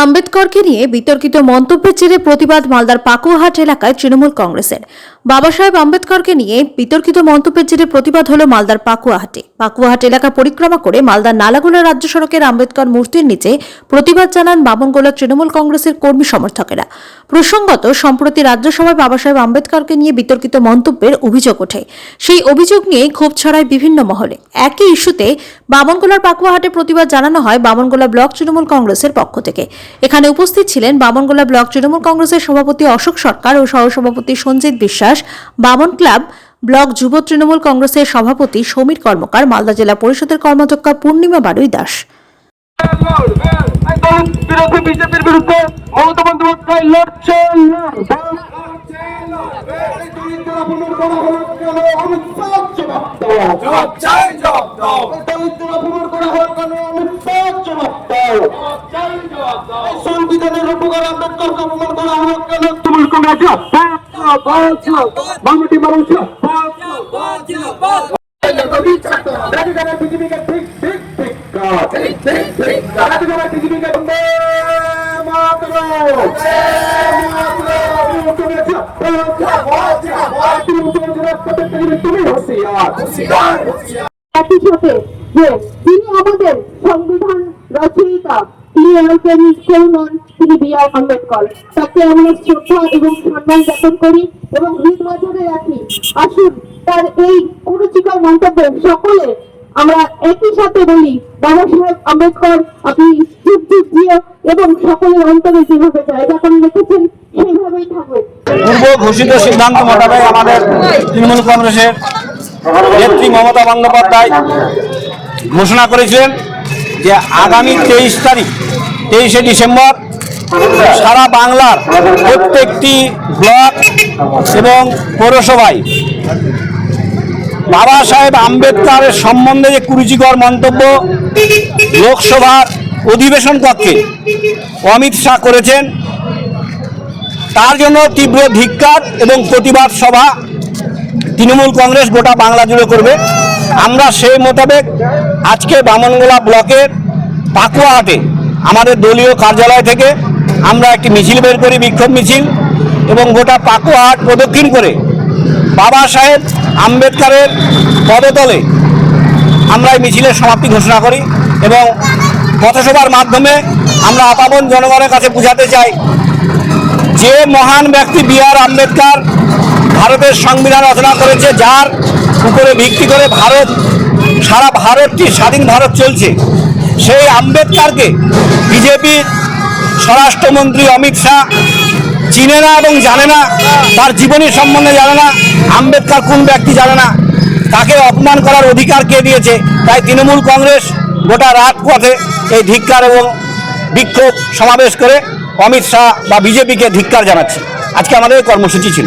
আম্বেদকরকে নিয়ে বিতর্কিত মন্তব্যের জেরে প্রতিবাদ মালদার পাকুয়াহাট এলাকায় তৃণমূল কংগ্রেসের। বাবা সাহেব আম্বেদকরকে নিয়ে বিতর্কিত মন্তব্যের জেরে প্রতিবাদ হলো মালদার পাকুয়াহাট এলাকা পরিক্রমা করে মালদার নালাগোলা রাজ্য সড়কের আম্বেদকর মূর্তির নিচে প্রতিবাদ জানান বামনগোলা তৃণমূল কংগ্রেসের কর্মী সমর্থকেরা। প্রসঙ্গত, সম্প্রতি রাজ্যসভায় বাবা সাহেব আম্বেদকরকে নিয়ে বিতর্কিত মন্তব্যের অভিযোগ ওঠে। সেই অভিযোগ নিয়ে ক্ষোভ ছড়ায় বিভিন্ন মহলে। একই ইস্যুতে বামনগোলার পাকুয়াহাটে প্রতিবাদ জানানো হয় বামনগোলা ব্লক তৃণমূল কংগ্রেসের পক্ষ থেকে। এখানে উপস্থিত ছিলেন বামনগোলা ব্লক তৃণমূল কংগ্রেসের সভাপতি অশোক সরকার ও সহসভাপতি সঞ্জিত বিশ্বাস, বামন ক্লাব ব্লক যুব তৃণমূল কংগ্রেসের সভাপতি সমীর কর্মকার, মালদা জেলা পরিষদের কর্মাধ্যক্ষা পূর্ণিমা বাড়ুই দাস। বিজেপির বিরুদ্ধে মমতা বন্দ্যোপাধ্যায় লড়ছেন। সংবিধানের উপকার আম্বেদকরকে অপমান করা হলো কেন? তৃণমূল কংগ্রেস বিজেপিকে ঠিক ঠিক ঠিক তিনি আমাদের সংবিধান রচয়িতা, তিনি কেউ নন, তিনি বি.আর. আম্বেদকর। তাকে আমরা শ্রদ্ধা এবং সম্মান জ্ঞাপন করি এবং হৃদয় রাখি। আসুন তার এই কুরুচিকর মন্তব্যে সকলে আমরা একই সাথে বলি, বাবা সাহেব আম্বেদকর আপনি যুগ যুগ জিও এবং সকলের অন্তরে যেভাবে জায়গা করে রেখেছেন সেইভাবেই থাকবে। পূর্ব ঘোষিত সিদ্ধান্ত মোতাবেক আমাদের তৃণমূল কংগ্রেসের নেত্রী মমতা বন্দ্যোপাধ্যায় ঘোষণা করেছিলেন যে আগামী 23শে ডিসেম্বর সারা বাংলার প্রত্যেকটি ব্লক এবং পৌরসভায় বাবা সাহেব আম্বেদকরের সম্বন্ধে যে কুরুচিকর মন্তব্য লোকসভার অধিবেশন কক্ষে অমিত শাহ করেছেন, তার জন্য তীব্র ধিক্কার এবং প্রতিবাদ সভা তৃণমূল কংগ্রেস গোটা বাংলা জুড়ে করবে। আমরা সেই মোতাবেক আজকে বামনগোলা ব্লকের পাকুয়াহাটে আমাদের দলীয় কার্যালয় থেকে আমরা একটি মিছিল বের করি, বিক্ষোভ মিছিল, এবং গোটা পাকুয়াহাট প্রদক্ষিণ করে বাবা সাহেব আম্বেদকরের পদতলে আমরা এই মিছিলের সমাপ্তি ঘোষণা করি এবং পথসভার মাধ্যমে আমরা আপামর জনগণের কাছে বোঝাতে চাই যে মহান ব্যক্তি বি.আর. আম্বেদকর ভারতের সংবিধান রচনা করেছে, যার উপরে ভিত্তি করে সারা ভারতটি স্বাধীন ভারত চলছে, সেই আম্বেদকরকে বিজেপির স্বরাষ্ট্রমন্ত্রী অমিত শাহ চিনে না এবং জানে না, তার জীবনী সম্বন্ধে জানে না, আম্বেদকর কোন ব্যক্তি জানে না, তাকে অপমান করার অধিকার কে দিয়েছে? তাই তৃণমূল কংগ্রেস গোটা রাজপথে এই ধিক্কার এবং বিক্ষোভ সমাবেশ করে অমিত শাহ বা বিজেপিকে ধিক্কার জানাচ্ছে। আজকে আমাদের কর্মসূচি ছিল।